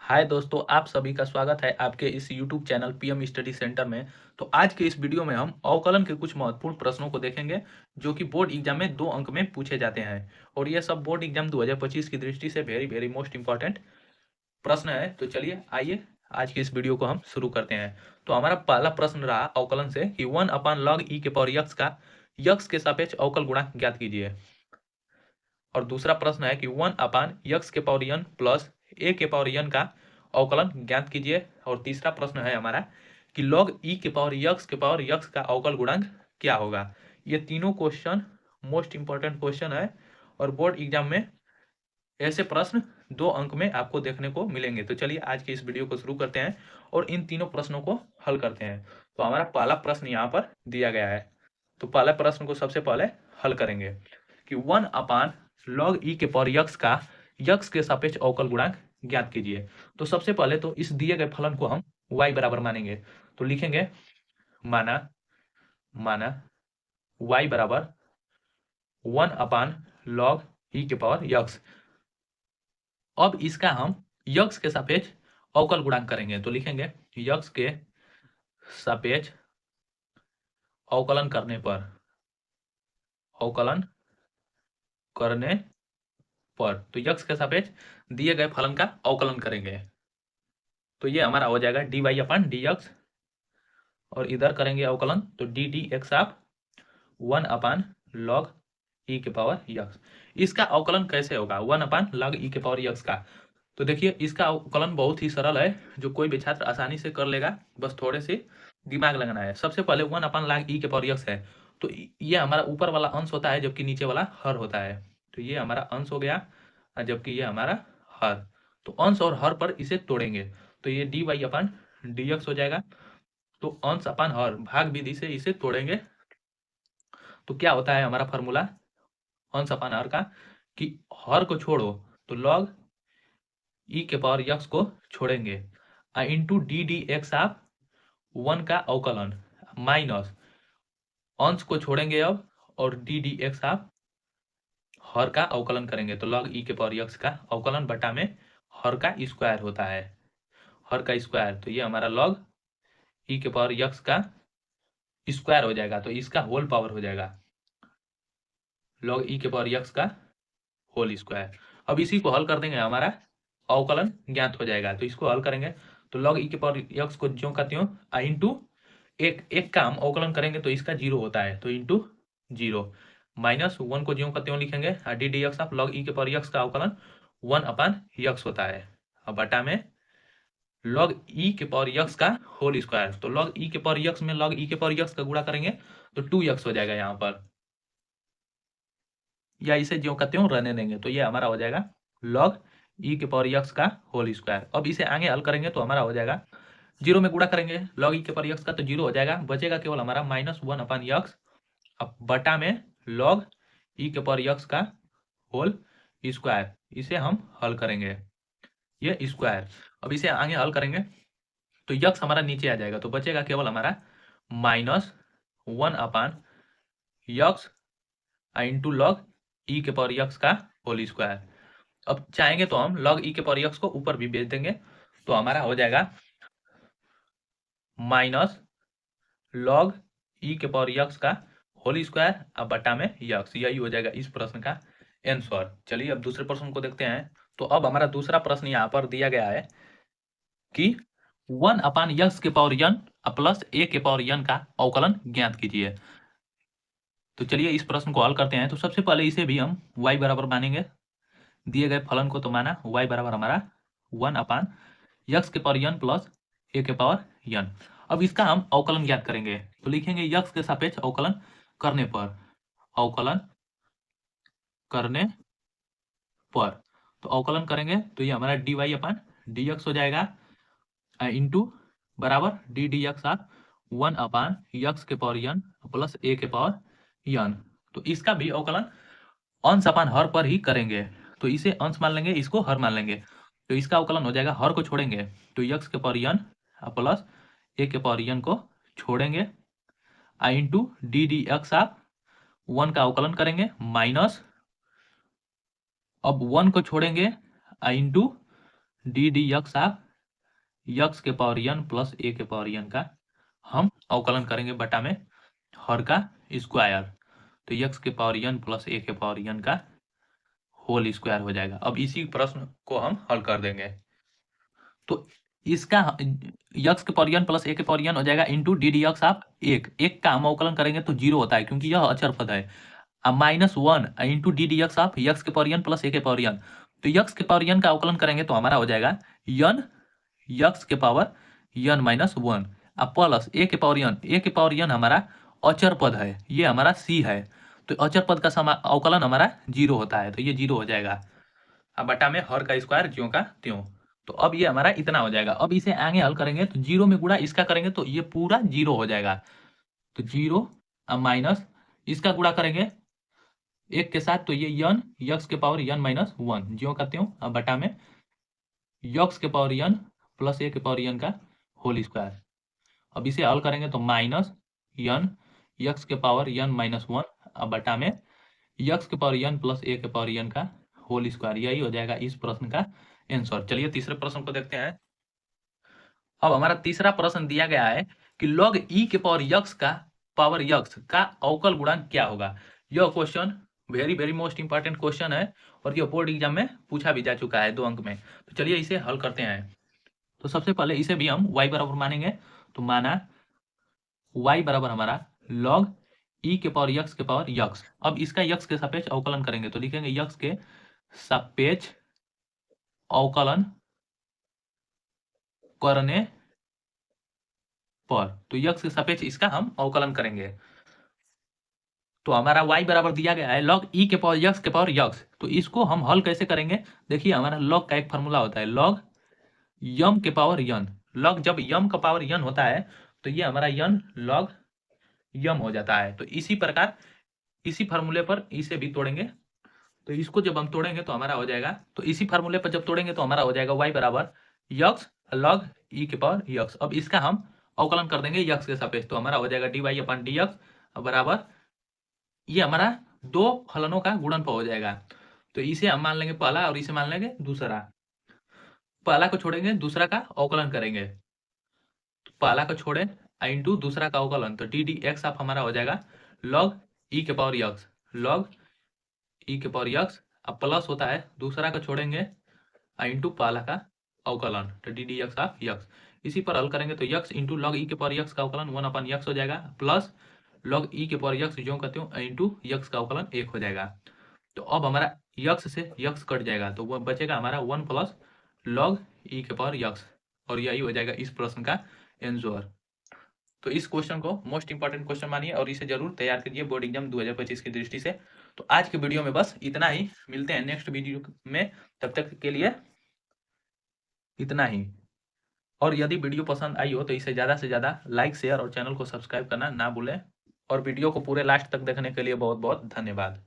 हाय दोस्तों, आप सभी का स्वागत है आपके इस YouTube channel PM study centre में। तो आज के इस वीडियो में हम अवकलन के कुछ महत्वपूर्ण प्रश्नों को देखेंगे जो कि बोर्ड एग्जाम में 2 अंक में पूछे जाते हैं। और ये सब बोर्ड एग्जाम 2025 की दृष्टि से वेरी वेरी मोस्ट इंपॉर्टेंट प्रश्न है। तो चलिए आइए आज के इस वीडियो को हम शुरू करते हैं। तो हमारा पहला प्रश्न रहा अवकलन से कि 1/log e के पावर यक्स का यक्स के सापेक्ष अवकल गुणांक ज्ञात कीजिए। और दूसरा प्रश्न है कि 1/x के पावर n प्लस a के पावर n का अवकलन ज्ञात कीजिए। और तीसरा प्रश्न है हमारा कि log e के पावर x का अवकल गुणांक क्या होगा। ये तीनों क्वेश्चन मोस्ट इंपॉर्टेंट क्वेश्चन है और बोर्ड एग्जाम में ऐसे प्रश्न 2 अंक में आपको देखने को मिलेंगे। तो चलिए आज की इस वीडियो को शुरू करते हैं और इन तीनों प्रश्नों को हल करते हैं। तो हमारा पहला प्रश्न यहाँ पर दिया गया है। तो पहले प्रश्न को सबसे पहले हल करेंगे कि 1/log e के पावर यक्स का यक्स के सापेक्ष अवकल गुणांक ज्ञात कीजिए। तो सबसे पहले तो इस दिए गए फलन को हम y बराबर मानेंगे। तो लिखेंगे माना y बराबर 1/log e के पावर यक्स। अब इसका हम यक्स के सापेक्ष अवकल गुणांक करेंगे। तो लिखेंगे यक्स के सापेक्ष अवकलन करने पर तो यक्स के सापेक्ष दिए गए फलन का अवकलन करेंगे। तो ये हमारा हो जाएगा dy/dx और इधर करेंगे अवकलन तो ddx ऑफ 1/log e के पावर यक्स। इसका अवकलन कैसे होगा 1/log e के पावर यक्स का। तो देखिए इसका अवकलन बहुत ही सरल है जो कोई भी छात्र आसानी से कर लेगा, बस थोड़े से दिमाग लगाना है। सबसे पहले 1/log e के पावर यक्स है तो ये हमारा ऊपर वाला अंश होता है जबकि नीचे वाला हर होता है। तो ये हमारा अंश हो गया जबकि ये हमारा हर। तो अंश और हर पर इसे तोड़ेंगे तो ये dy/dx हो जाएगा। तो अंश अपन हर भाग विधि से इसे तोड़ेंगे तो क्या होता है हमारा फॉर्मूला अंश अपन हर का कि हर को छोड़ो तो log e के पावर यक्स को छोड़ेंगे इंटू ddx ऑफ 1 का अवकलन माइनस अंश को छोड़ेंगे अब और ddx ऑफ हर का अवकलन करेंगे। तो log e के पावर यक्स का अवकलन बटा में हर का स्क्वायर होता है, हर का स्क्वायर। तो ये हमारा log e के पावर यक्स का स्क्वायर हो जाएगा तो इसका होल पावर हो जाएगा log e के पावर यक्स का होल स्क्वायर। अब इसी को हल कर देंगे हमारा अवकलन ज्ञात हो जाएगा। तो इसको हल करेंगे तो log e के पावर यक्स को ज्यों का त्यों इंटू एक का हम अवकलन करेंगे तो इसका 0 होता है तो इंटू 0 माइनस 1 को ज्यों का त्यों लिखेंगे D D x of log e के पावर यक्स का अवकलन 1/यक्स होता है। अब बटा में log e के पावर यक्स का होल स्क्वायर। तो log e के पावर यक्स में log e के पावर यक्स का गुणा करेंगे तो 2x हो जाएगा यहाँ पर, या इसे ज्यों का त्यों रहने देंगे। तो ये हमारा हो जाएगा log e के पावर यक्स का होल स्क्वायर। अब इसे आगे हल करेंगे तो हमारा हो जाएगा 0 में गुणा करेंगे log e के पावर यक्स का तो 0 हो जाएगा, बचेगा केवल हमारा -1/यक्स अब बटा में log e के पावर यक्स का होल स्क्वायर। इसे हम हल करेंगे ये स्क्वायर। अब इसे आगे हल करेंगे तो यक्स हमारा नीचे आ जाएगा तो बचेगा केवल हमारा -1/यक्स इंटू log e के पावर यक्स का होल स्क्वायर। अब चाहेंगे तो हम log e के पावर यक्स को ऊपर भी भेज देंगे तो हमारा हो जाएगा माइनस log e के पावर यक्स का होल स्क्वायर अब बटा में यक्स। यही हो जाएगा इस प्रश्न का आंसर। चलिए अब दूसरे प्रश्न को देखते हैं। तो अब हमारा दूसरा प्रश्न यहाँ पर दिया गया है कि 1/x के पावर n प्लस a के पावर n का अवकलन ज्ञात कीजिए। तो चलिए इस प्रश्न को हल करते हैं। तो सबसे पहले इसे भी हम y बराबर मानेंगे, दिए गए फलन को तो माना y बराबर हमारा 1/x के पावर n प्लस a के पावर n। अब इसका हम अवकलन ज्ञात करेंगे तो लिखेंगे x के सापेक्ष अवकलन करने पर तो अवकलन करेंगे तो ये हमारा dy/dx हो जाएगा इंटू बराबर ddx ऑफ 1/x के पावर n प्लस a के पावर n। तो इसका भी अवकलन अंश अपान हर पर ही करेंगे तो इसे अंश मान लेंगे, इसको हर मान लेंगे। तो इसका अवकलन हो जाएगा हर को छोड़ेंगे तो x के पावर n प्लस a के पावर n को छोड़ेंगे इंटू ddx ऑफ 1 का अवकलन करेंगे माइनस अब 1 को छोड़ेंगे into D D x of x के पावर n प्लस ए के पावर n का हम अवकलन करेंगे बटा में हर का स्क्वायर, तो यक्स के पावर n प्लस ए के पावर n का होल स्क्वायर हो जाएगा। अब इसी प्रश्न को हम हल कर देंगे, तो इसका यक्स के पावर n प्लस ए के पावर n हो जाएगा into D D x of एक का हम अवकलन करेंगे तो जीरो होता है क्योंकि यह अचर पद है। अब -1 into D D x of x के पावर n प्लस ए के पावर n, तो यक्स के पावर n का अवकलन करेंगे तो हमारा हो जाएगा n यक्स के पावर n माइनस 1 अब प्लस ए के पावर n हमारा अचर पद है, ये हमारा c है, तो अचर पद का अवकलन हमारा जीरो होता है, तो ये जीरो हो जाएगा। अब बटा में हर का स्क्वायर ज्यों का त्यों, तो अब ये हमारा इतना हो जाएगा। अब इसे आगे हल करेंगे तो जीरो में गुणा इसका करेंगे तो ये पूरा जीरो हो जाएगा, तो जीरो अब माइनस इसका गुणा करेंगे एक के साथ, तो ये n यक्स के पावर n माइनस 1 ज्यों का त्यों, अब बटा में यक्स के पावर n प्लस ए के पावर n का होल स्क्वायर। अब इसे हल करेंगे तो माइनस n यक्स के पावर n माइनस 1 अब बटा में यक्स के पावर n प्लस ए के पावर n का होल स्क्वायर, यही हो जाएगा इस प्रश्न का आंसर। चलिए तीसरे प्रश्न को देखते हैं। अब हमारा तीसरा प्रश्न दिया गया है कि log e के पावर यक्स का पावर यक्स का अवकल गुणांक क्या होगा। यह question very most important question है और यह बोर्ड एग्जाम में पूछा भी जा चुका है 2 अंक में। तो चलिए इसे हल करते हैं। तो सबसे पहले इसे भी हम y बराबर मानेंगे, तो माना y बराबर हमारा log e के पावर यक्स के पावर यक्स। अब इसका यक्स के सापेक्ष अवकलन करेंगे तो लिखेंगे यक्स के सापेक्ष अवकलन करने पर, तो यक्स के सापेक्ष इसका हम अवकलन करेंगे। तो हमारा y बराबर दिया गया है log e के पावर यक्स के पावर यक्स, तो इसको हम हल कैसे करेंगे। देखिए हमारा log का एक फार्मूला होता है log m के पावर n, log जब m का पावर n होता है तो ये हमारा n log m हो जाता है। तो इसी प्रकार इसी फार्मूले पर इसे भी तोड़ेंगे, तो इसको जब हम तोड़ेंगे तो हमारा हो जाएगा, तो इसी फार्मूले पर जब तोड़ेंगे तो हमारा हो जाएगा y बराबर यक्स log e के पावर यक्स। अब इसका हम अवकलन कर देंगे यक्स के सापेक्ष, तो हमारा हो जाएगा dy अपन dx बराबर ये हमारा दो फलनों का गुणनफल हो जाएगा। तो इसे हम मान लेंगे पहला और इसे मान लेंगे दूसरा, पहला को छोड़ेंगे दूसरा का अवकलन करेंगे, तो पहला को छोड़े इंटू दूसरा का अवकलन, तो डी डी एक्स आप हमारा हो जाएगा log e के पावर यक्स log e के पावर यक्स, अब प्लस होता है दूसरा का छोड़ेंगे इंटू पहला का अवकलन, तो D D x of x. इसी पर हल करेंगे तो यक्स इंटू log e के पावर यक्स का अवकलन 1 अपन यक्स हो जाएगा प्लस log e के पावर यक्स जो कहते हो इंटू यक्स का अवकलन 1 हो जाएगा। तो अब हमारा यक्स से यक्स कट जाएगा तो वो बचेगा हमारा 1 प्लस log e के पावर यक्स, और यही हो जाएगा इस प्रश्न का आंसर। तो इस क्वेश्चन को मोस्ट इंपॉर्टेंट क्वेश्चन मानिए और इसे जरूर तैयार कीजिए बोर्ड एग्जाम 2025 की दृष्टि से। तो आज के वीडियो में बस इतना ही, मिलते हैं नेक्स्ट वीडियो में, तब तक के लिए इतना ही। और यदि वीडियो पसंद आई हो तो इसे ज़्यादा से ज़्यादा लाइक शेयर और चैनल को सब्सक्राइब करना ना भूलें, और वीडियो को पूरे लास्ट तक देखने के लिए बहुत बहुत धन्यवाद।